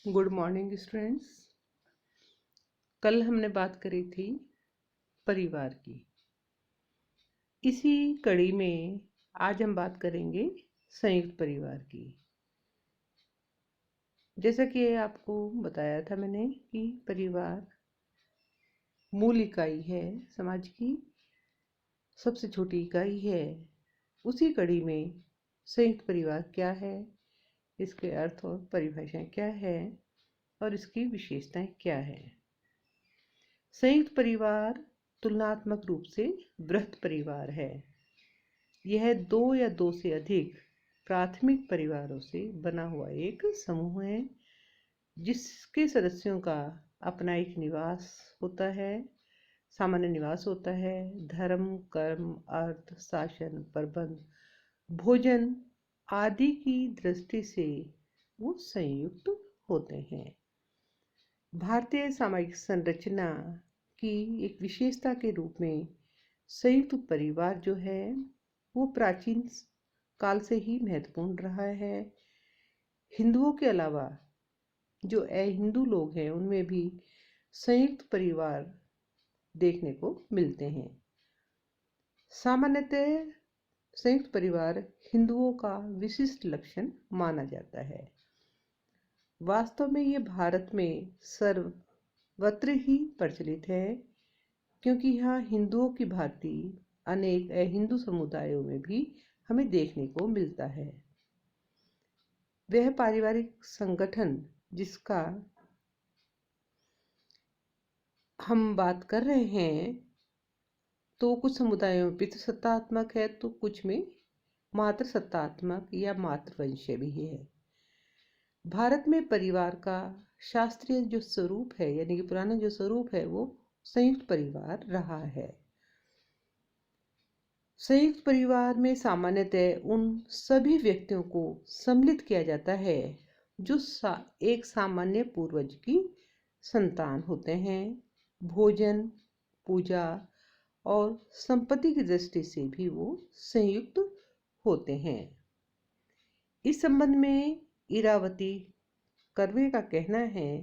Good morning students. कल हमने बात करी थी परिवार की। इसी कड़ी में आज हम बात करेंगे संयुक्त परिवार की। जैसा कि आपको बताया था मैंने कि परिवार मूल इकाई है, समाज की सबसे छोटी इकाई है। उसी कड़ी में संयुक्त परिवार क्या है, इसके अर्थ और परिभाषाएं क्या है और इसकी विशेषताएं क्या है। संयुक्त परिवार तुलनात्मक रूप से बृहत परिवार है। यह दो या दो से अधिक प्राथमिक परिवारों से बना हुआ एक समूह है, जिसके सदस्यों का अपना एक निवास होता है, सामान्य निवास होता है। धर्म, कर्म, अर्थ, शासन, प्रबंध, भोजन आदि की दृष्टि से वो संयुक्त होते हैं। भारतीय सामाजिक संरचना की एक विशेषता के रूप में संयुक्त परिवार जो है वो प्राचीन काल से ही महत्वपूर्ण रहा है। हिंदुओं के अलावा जो अहिंदू लोग हैं उनमें भी संयुक्त परिवार देखने को मिलते हैं। सामान्यतः संयुक्त परिवार हिंदुओं का विशिष्ट लक्षण माना जाता है। वास्तव में ये भारत में सर्वत्र ही प्रचलित है, क्योंकि यहाँ हिंदुओं की भांति अनेक अहिंदू समुदायों में भी हमें देखने को मिलता है। वह पारिवारिक संगठन जिसका हम बात कर रहे हैं, तो कुछ समुदायों में पितृसत्तात्मक है तो कुछ में मातृसत्तात्मक या मातृवंशीय भी है। भारत में परिवार का शास्त्रीय जो स्वरूप है, यानी कि पुराना जो स्वरूप है, वो संयुक्त परिवार रहा है। संयुक्त परिवार में सामान्यतः उन सभी व्यक्तियों को सम्मिलित किया जाता है जो एक सामान्य पूर्वज की संतान होते हैं। भोजन, पूजा और संपत्ति की दृष्टि से भी वो संयुक्त होते हैं। इस संबंध में इरावती कर्वे का कहना है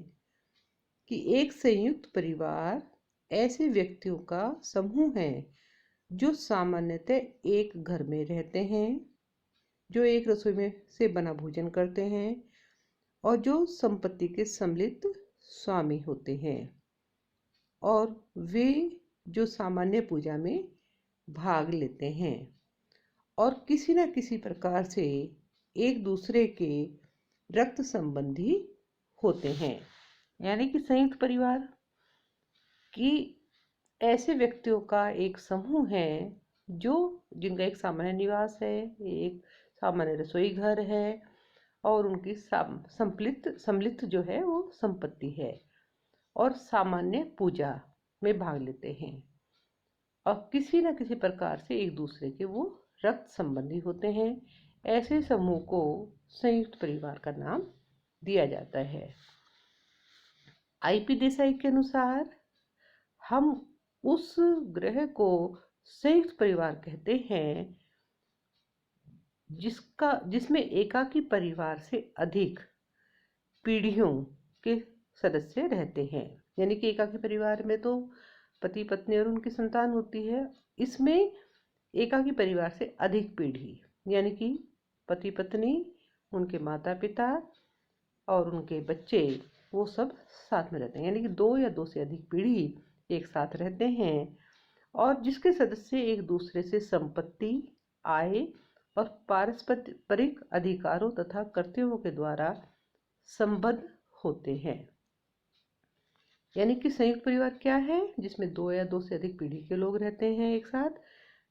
कि एक संयुक्त परिवार ऐसे व्यक्तियों का समूह है जो सामान्यतः एक घर में रहते हैं, जो एक रसोई में से बना भोजन करते हैं और जो संपत्ति के सम्मिलित स्वामी होते हैं, और वे जो सामान्य पूजा में भाग लेते हैं और किसी न किसी प्रकार से एक दूसरे के रक्त संबंधी होते हैं। यानी कि संयुक्त परिवार की ऐसे व्यक्तियों का एक समूह है जो जिनका एक सामान्य निवास है, एक सामान्य रसोई घर है और उनकी सम्मिलित जो है वो संपत्ति है और सामान्य पूजा में भाग लेते हैं और किसी न किसी प्रकार से एक दूसरे के वो रक्त संबंधी होते हैं। ऐसे समूह को संयुक्त परिवार का नाम दिया जाता है। आईपी देसाई के अनुसार हम उस ग्रह को संयुक्त परिवार कहते हैं जिसमें एकाकी परिवार से अधिक पीढ़ियों के सदस्य रहते हैं। यानी कि एकाकी परिवार में तो पति पत्नी और उनकी संतान होती है। इसमें एकाकी परिवार से अधिक पीढ़ी, यानी कि पति पत्नी, उनके माता पिता और उनके बच्चे, वो सब साथ में रहते हैं। यानी कि दो या दो से अधिक पीढ़ी एक साथ रहते हैं और जिसके सदस्य एक दूसरे से संपत्ति, आय और पारस्परिक अधिकारों तथा कर्तव्यों के द्वारा संबद्ध होते हैं। यानी कि संयुक्त परिवार क्या है? जिसमें दो या दो से अधिक पीढ़ी के लोग रहते हैं एक साथ,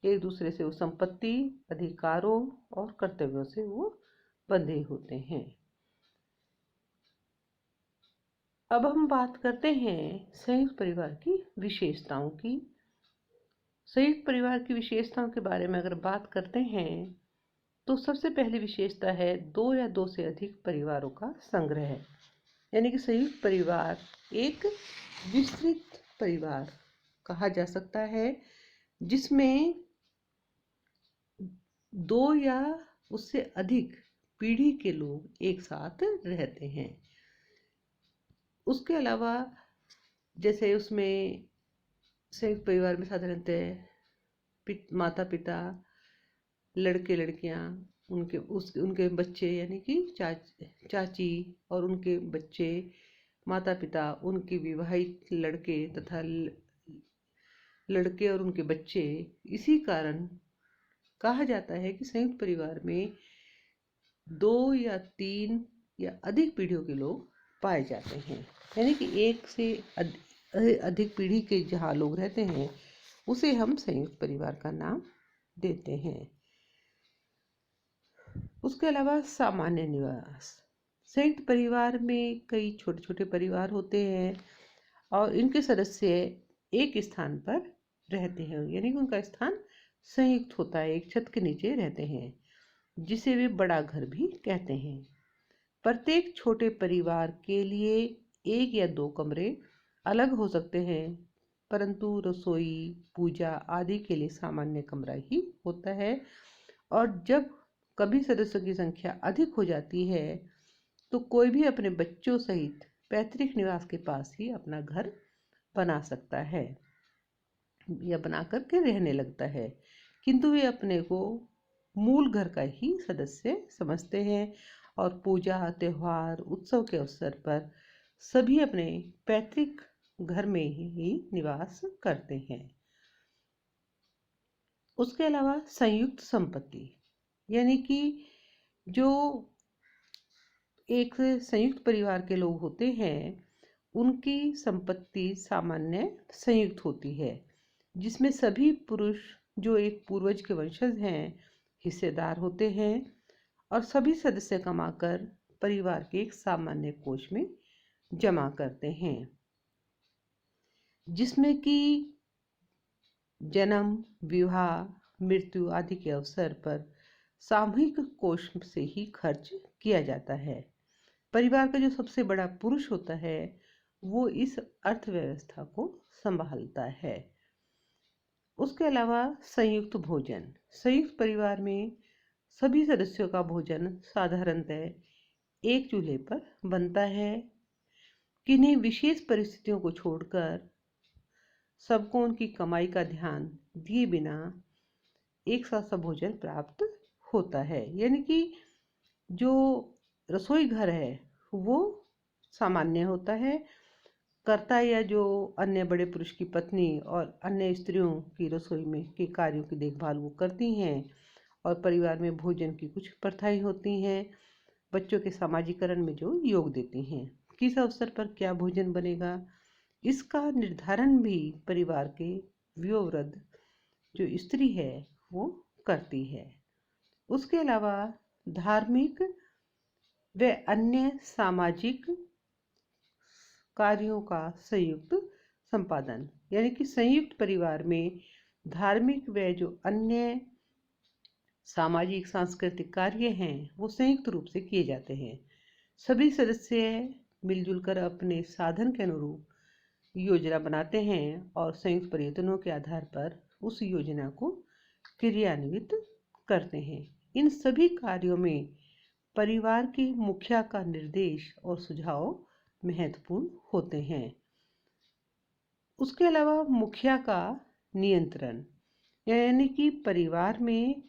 एक दूसरे से वो संपत्ति, अधिकारों और कर्तव्यों से वो बंधे होते हैं। अब हम बात करते हैं संयुक्त परिवार की विशेषताओं की। संयुक्त परिवार की विशेषताओं के बारे में अगर बात करते हैं तो सबसे पहली विशेषता है दो या दो से अधिक परिवारों का संग्रह। यानी कि संयुक्त परिवार एक विस्तृत परिवार कहा जा सकता है जिसमें दो या उससे अधिक पीढ़ी के लोग एक साथ रहते हैं। उसके अलावा जैसे उसमें संयुक्त परिवार में साधारणतः माता पिता, लड़के लड़कियां, उनके बच्चे यानी कि चाची और उनके बच्चे, माता पिता, उनके विवाहित लड़के तथा लड़के और उनके बच्चे। इसी कारण कहा जाता है कि संयुक्त परिवार में 2 या 3 या अधिक पीढ़ियों के लोग पाए जाते हैं, यानी कि एक से अधिक पीढ़ी के जहाँ लोग रहते हैं उसे हम संयुक्त परिवार का नाम देते हैं। उसके अलावा सामान्य निवास। संयुक्त परिवार में कई छोटे छोटे परिवार होते हैं और इनके सदस्य एक स्थान पर रहते हैं, यानी कि उनका स्थान संयुक्त होता है, एक छत के नीचे रहते हैं, जिसे वे बड़ा घर भी कहते हैं। प्रत्येक छोटे परिवार के लिए 1 या 2 कमरे अलग हो सकते हैं, परंतु रसोई, पूजा आदि के लिए सामान्य कमरा ही होता है। और जब कभी सदस्यों की संख्या अधिक हो जाती है तो कोई भी अपने बच्चों सहित पैतृक निवास के पास ही अपना घर बना सकता है या बना करके रहने लगता है, किंतु वे अपने को मूल घर का ही सदस्य समझते हैं और पूजा, त्योहार, उत्सव के अवसर पर सभी अपने पैतृक घर में ही निवास करते हैं। उसके अलावा संयुक्त संपत्ति, यानी कि जो एक संयुक्त परिवार के लोग होते हैं उनकी संपत्ति सामान्य संयुक्त होती है, जिसमें सभी पुरुष जो एक पूर्वज के वंशज हैं हिस्सेदार होते हैं और सभी सदस्य कमाकर परिवार के एक सामान्य कोष में जमा करते हैं, जिसमें कि जन्म, विवाह, मृत्यु आदि के अवसर पर सामूहिक कोष से ही खर्च किया जाता है। परिवार का जो सबसे बड़ा पुरुष होता है वो इस अर्थव्यवस्था को संभालता है। उसके अलावा संयुक्त भोजन। संयुक्त परिवार में सभी सदस्यों का भोजन साधारणतः एक चूल्हे पर बनता है। किन्हीं विशेष परिस्थितियों को छोड़कर सबको उनकी कमाई का ध्यान दिए बिना एक साथ सब भोजन प्राप्त होता है, यानी कि जो रसोई घर है वो सामान्य होता है। कर्ता या जो अन्य बड़े पुरुष की पत्नी और अन्य स्त्रियों की रसोई में के कार्यों की देखभाल वो करती हैं और परिवार में भोजन की कुछ प्रथाएं होती हैं, बच्चों के सामाजिकरण में जो योग देती हैं। किस अवसर पर क्या भोजन बनेगा इसका निर्धारण भी परिवार के वयोवृद्ध जो स्त्री है वो करती है। उसके अलावा धार्मिक व अन्य सामाजिक कार्यों का संयुक्त संपादन, यानी कि संयुक्त परिवार में धार्मिक व जो अन्य सामाजिक सांस्कृतिक कार्य हैं वो संयुक्त रूप से किए जाते हैं। सभी सदस्य मिलजुल कर अपने साधन के अनुरूप योजना बनाते हैं और संयुक्त प्रयत्नों के आधार पर उस योजना को क्रियान्वित करते हैं। इन सभी कार्यों में परिवार के मुखिया का निर्देश और सुझाव महत्वपूर्ण होते हैं। उसके अलावा मुखिया का नियंत्रण, यानी कि परिवार में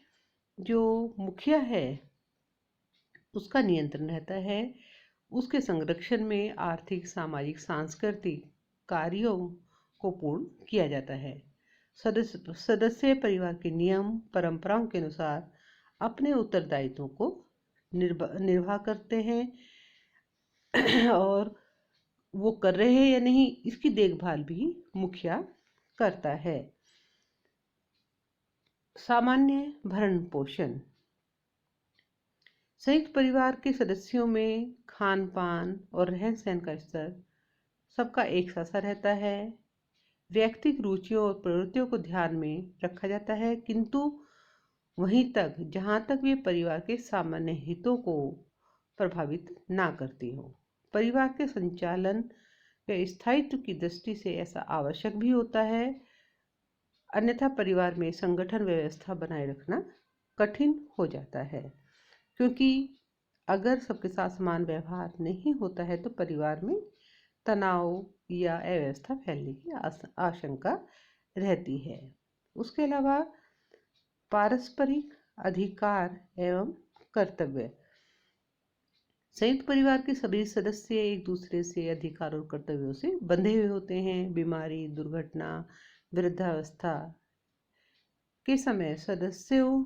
जो मुखिया है उसका नियंत्रण रहता है। उसके संरक्षण में आर्थिक, सामाजिक, सांस्कृतिक कार्यों को पूर्ण किया जाता है। सदस्य परिवार के नियम परंपराओं के अनुसार अपने उत्तरदायित्वों को निर्वाह करते हैं और वो कर रहे हैं या नहीं इसकी देखभाल भी मुखिया करता है। सामान्य भरण पोषण। संयुक्त परिवार के सदस्यों में खान पान और रहन सहन का स्तर सबका एक सा रहता है। व्यक्तिगत रुचियों और प्रवृत्तियों को ध्यान में रखा जाता है, किंतु वहीं तक जहां तक वे परिवार के सामान्य हितों को प्रभावित ना करती हो। परिवार के संचालन व स्थायित्व की दृष्टि से ऐसा आवश्यक भी होता है, अन्यथा परिवार में संगठन व्यवस्था बनाए रखना कठिन हो जाता है, क्योंकि अगर सबके साथ समान व्यवहार नहीं होता है तो परिवार में तनाव या अव्यवस्था फैलने की आशंका रहती है। उसके अलावा पारस्परिक अधिकार एवं कर्तव्य। संयुक्त परिवार के सभी सदस्य एक दूसरे से अधिकार और कर्तव्यों से बंधे हुए होते हैं। बीमारी, दुर्घटना, वृद्धावस्था के समय सदस्यों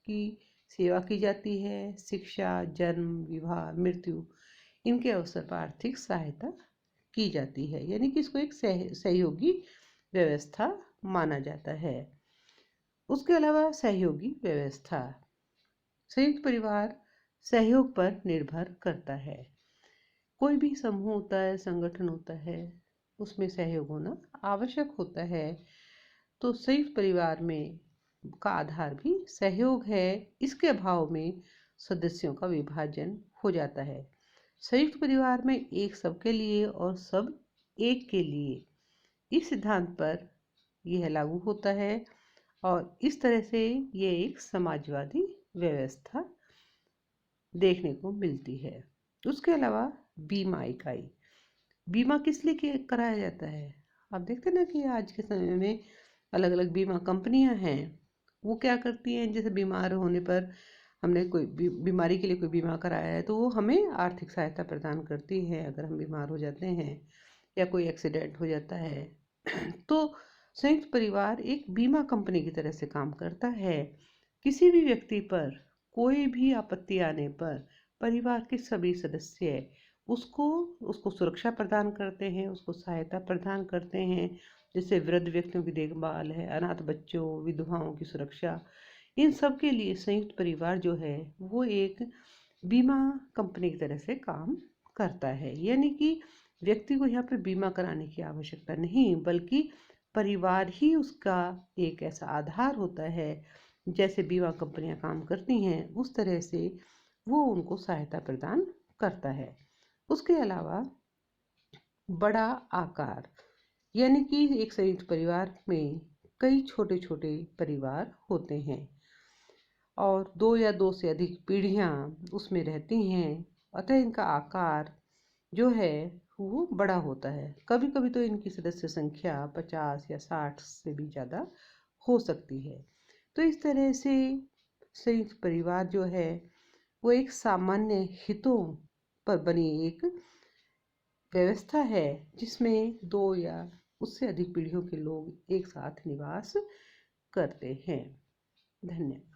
की सेवा की जाती है। शिक्षा, जन्म, विवाह, मृत्यु, इनके अवसर पर आर्थिक सहायता की जाती है, यानी कि इसको एक सहयोगी व्यवस्था माना जाता है। उसके अलावा सहयोगी व्यवस्था, संयुक्त परिवार सहयोग पर निर्भर करता है। कोई भी समूह होता है, संगठन होता है, उसमें सहयोग होना आवश्यक होता है। तो संयुक्त परिवार में का आधार भी सहयोग है। इसके अभाव में सदस्यों का विभाजन हो जाता है। संयुक्त परिवार में एक सबके लिए और सब एक के लिए, इस सिद्धांत पर यह लागू होता है और इस तरह से ये एक समाजवादी व्यवस्था देखने को मिलती है। उसके अलावा बीमा इकाई, बीमा किस लिए कराया जाता है? आप देखते हैं ना कि आज के समय में अलग अलग बीमा कंपनियां हैं। वो क्या करती हैं, जैसे बीमार होने पर हमने कोई बीमारी के लिए कोई बीमा कराया है तो वो हमें आर्थिक सहायता प्रदान करती है अगर हम बीमार हो जाते हैं या कोई एक्सीडेंट हो जाता है। तो संयुक्त परिवार एक बीमा कंपनी की तरह से काम करता है। किसी भी व्यक्ति पर कोई भी आपत्ति आने पर परिवार के सभी सदस्य उसको उसको सुरक्षा प्रदान करते हैं, उसको सहायता प्रदान करते हैं। जैसे वृद्ध व्यक्तियों की देखभाल है, अनाथ बच्चों, विधवाओं की सुरक्षा, इन सब के लिए संयुक्त परिवार जो है वो एक बीमा कंपनी की तरह से काम करता है। यानी कि व्यक्ति को यहाँ पर बीमा कराने की आवश्यकता नहीं, बल्कि परिवार ही उसका एक ऐसा आधार होता है। जैसे बीमा कंपनियां काम करती हैं उस तरह से वो उनको सहायता प्रदान करता है। उसके अलावा बड़ा आकार, यानी कि एक संयुक्त परिवार में कई छोटे छोटे परिवार होते हैं और दो या दो से अधिक पीढ़ियां उसमें रहती हैं, अतः इनका आकार जो है वो बड़ा होता है। कभी कभी तो इनकी सदस्य संख्या 50 या 60 से भी ज़्यादा हो सकती है। तो इस तरह से संयुक्त परिवार जो है वो एक सामान्य हितों पर बनी एक व्यवस्था है जिसमें दो या उससे अधिक पीढ़ियों के लोग एक साथ निवास करते हैं। धन्यवाद।